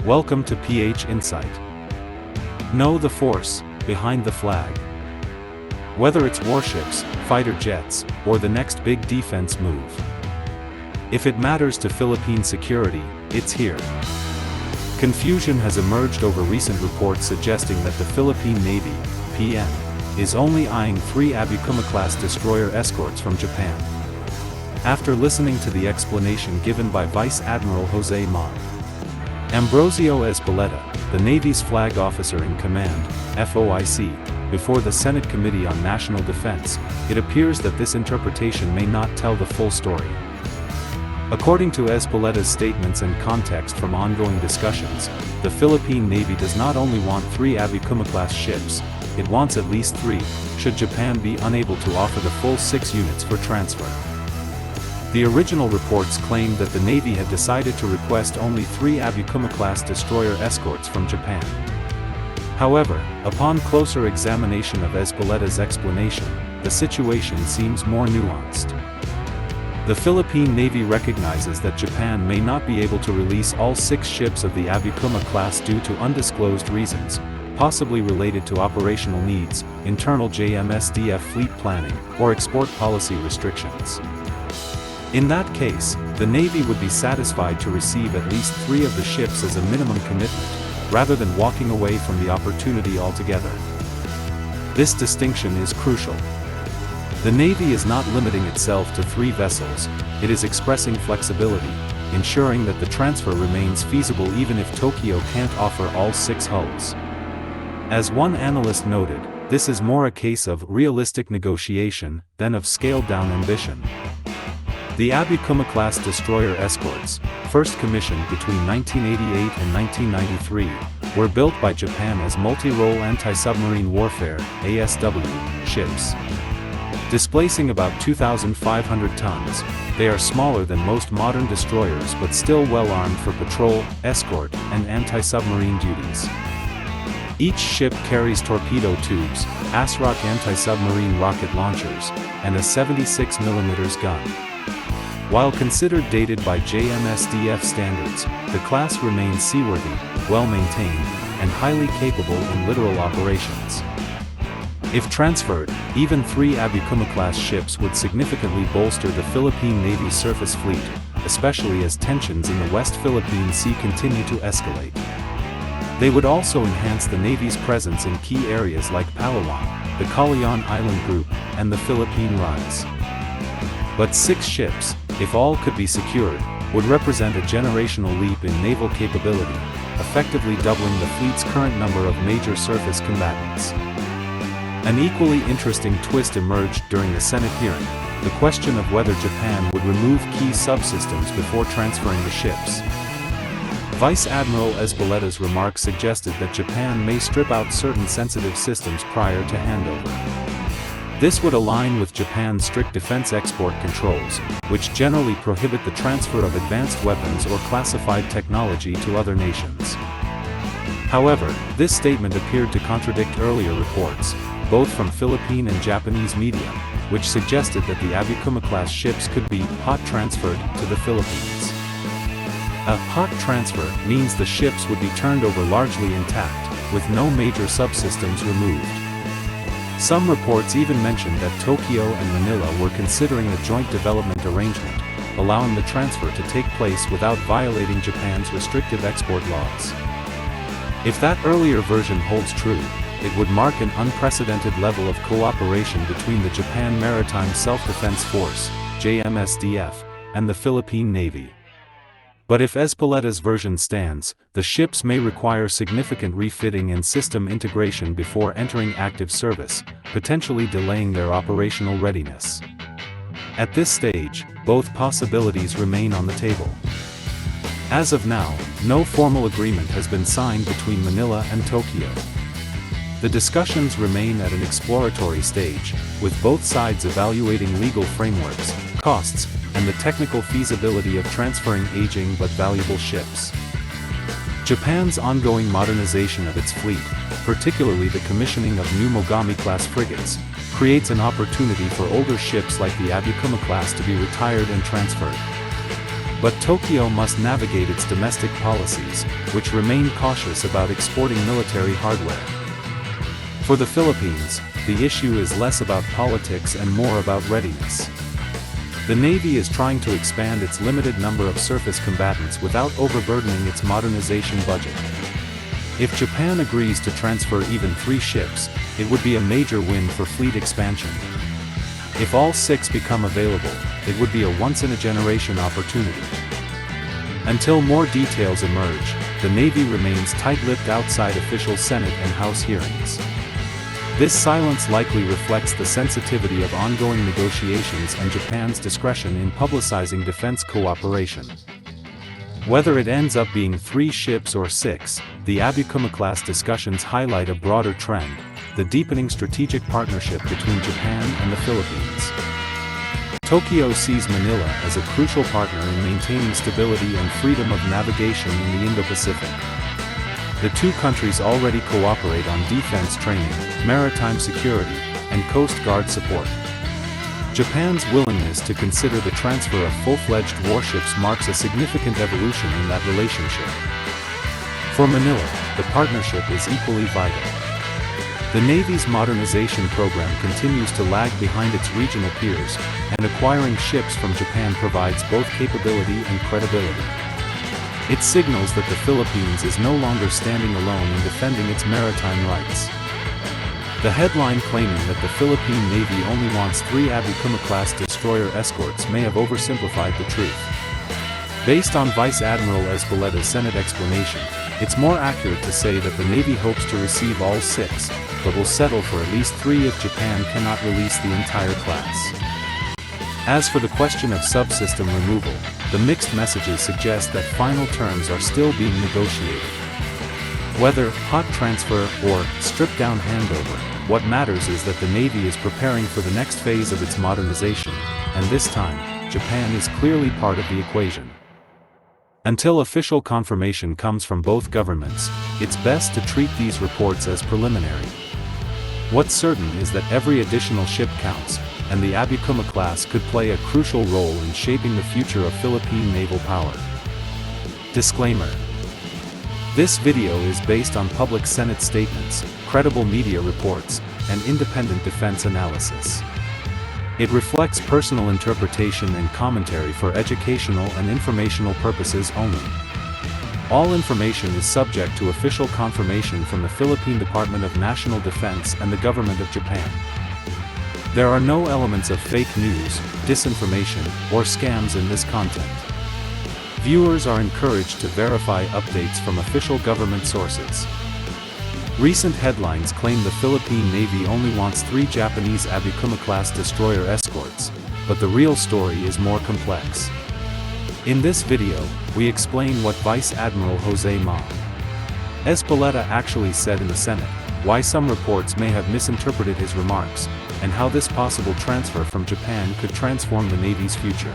Welcome to PH Insight. Know the force behind the flag. Whether it's warships, fighter jets, or the next big defense move. If it matters to Philippine security, it's here. Confusion has emerged over recent reports suggesting that the Philippine Navy, PN, is only eyeing 3 Abukuma-Class destroyer escorts from Japan. After listening to the explanation given by Vice Admiral Jose Mar. Ambrosio Ezpeleta, the Navy's flag officer in command, FOIC, before the Senate Committee on National Defense, it appears that this interpretation may not tell the full story. According to Ezpeleta's statements and context from ongoing discussions, the Philippine Navy does not only want 3 Abukuma-Class ships, it wants at least 3, should Japan be unable to offer the full 6 units for transfer. The original reports claimed that the Navy had decided to request only 3 Abukuma-Class destroyer escorts from Japan. However, upon closer examination of Ezpeleta's explanation, the situation seems more nuanced. The Philippine Navy recognizes that Japan may not be able to release all 6 ships of the Abukuma-Class due to undisclosed reasons, possibly related to operational needs, internal JMSDF fleet planning, or export policy restrictions. In that case, the Navy would be satisfied to receive at least 3 of the ships as a minimum commitment, rather than walking away from the opportunity altogether. This distinction is crucial. The Navy is not limiting itself to 3 vessels, it is expressing flexibility, ensuring that the transfer remains feasible even if Tokyo can't offer all 6 hulls. As one analyst noted, this is more a case of realistic negotiation than of scaled-down ambition. The Abukuma-Class destroyer escorts, first commissioned between 1988 and 1993, were built by Japan as multi-role anti-submarine warfare (ASW) ships. Displacing about 2,500 tons, they are smaller than most modern destroyers but still well armed for patrol, escort, and anti-submarine duties. Each ship carries torpedo tubes, ASROC anti-submarine rocket launchers, and a 76mm gun. While considered dated by JMSDF standards, the class remains seaworthy, well-maintained, and highly capable in littoral operations. If transferred, even 3 Abukuma-Class ships would significantly bolster the Philippine Navy's surface fleet, especially as tensions in the West Philippine Sea continue to escalate. They would also enhance the Navy's presence in key areas like Palawan, the Calayan Island Group, and the Philippine Rise. But 6 ships, if all could be secured, would represent a generational leap in naval capability, effectively doubling the fleet's current number of major surface combatants. An equally interesting twist emerged during the Senate hearing, the question of whether Japan would remove key subsystems before transferring the ships. Vice Admiral Ezpeleta's remarks suggested that Japan may strip out certain sensitive systems prior to handover. This would align with Japan's strict defense export controls, which generally prohibit the transfer of advanced weapons or classified technology to other nations. However, this statement appeared to contradict earlier reports, both from Philippine and Japanese media, which suggested that the Abukuma-Class ships could be hot transferred to the Philippines. A hot transfer means the ships would be turned over largely intact, with no major subsystems removed. Some reports even mentioned that Tokyo and Manila were considering a joint development arrangement, allowing the transfer to take place without violating Japan's restrictive export laws. If that earlier version holds true, it would mark an unprecedented level of cooperation between the Japan Maritime Self-Defense Force, JMSDF, and the Philippine Navy. But if Ezpeleta's version stands, the ships may require significant refitting and system integration before entering active service, potentially delaying their operational readiness. At this stage, both possibilities remain on the table. As of now, no formal agreement has been signed between Manila and Tokyo. The discussions remain at an exploratory stage, with both sides evaluating legal frameworks, costs, and the technical feasibility of transferring aging but valuable ships. Japan's ongoing modernization of its fleet, particularly the commissioning of new Mogami-class frigates, creates an opportunity for older ships like the Abukuma-Class to be retired and transferred. But Tokyo must navigate its domestic policies, which remain cautious about exporting military hardware. For the Philippines, the issue is less about politics and more about readiness. The Navy is trying to expand its limited number of surface combatants without overburdening its modernization budget. If Japan agrees to transfer even 3 ships, it would be a major win for fleet expansion. If all 6 become available, it would be a once-in-a-generation opportunity. Until more details emerge, the Navy remains tight-lipped outside official Senate and House hearings. This silence likely reflects the sensitivity of ongoing negotiations and Japan's discretion in publicizing defense cooperation. Whether it ends up being 3 ships or 6, the Abukuma-Class discussions highlight a broader trend: the deepening strategic partnership between Japan and the Philippines. Tokyo sees Manila as a crucial partner in maintaining stability and freedom of navigation in the Indo-Pacific. The two countries already cooperate on defense training, maritime security, and Coast Guard support. Japan's willingness to consider the transfer of full-fledged warships marks a significant evolution in that relationship. For Manila, the partnership is equally vital. The Navy's modernization program continues to lag behind its regional peers, and acquiring ships from Japan provides both capability and credibility. It signals that the Philippines is no longer standing alone in defending its maritime rights. The headline claiming that the Philippine Navy only wants 3 Abukuma-Class destroyer escorts may have oversimplified the truth. Based on Vice Admiral Ezpeleta's Senate explanation, it's more accurate to say that the Navy hopes to receive all 6, but will settle for at least 3 if Japan cannot release the entire class. As for the question of subsystem removal, the mixed messages suggest that final terms are still being negotiated. Whether hot transfer or stripped-down handover, what matters is that the Navy is preparing for the next phase of its modernization, and this time, Japan is clearly part of the equation. Until official confirmation comes from both governments, it's best to treat these reports as preliminary. What's certain is that every additional ship counts, and the Abukuma-Class could play a crucial role in shaping the future of Philippine naval power. Disclaimer: this video is based on public Senate statements, credible media reports, and independent defense analysis. It reflects personal interpretation and commentary for educational and informational purposes only. All information is subject to official confirmation from the Philippine Department of National Defense and the Government of Japan. There are no elements of fake news, disinformation, or scams in this content. Viewers are encouraged to verify updates from official government sources. Recent headlines claim the Philippine Navy only wants 3 Japanese Abukuma-Class destroyer escorts, but the real story is more complex. In this video, we explain what Vice Admiral Jose Ma. Ezpeleta actually said in the Senate, why some reports may have misinterpreted his remarks, and how this possible transfer from Japan could transform the Navy's future.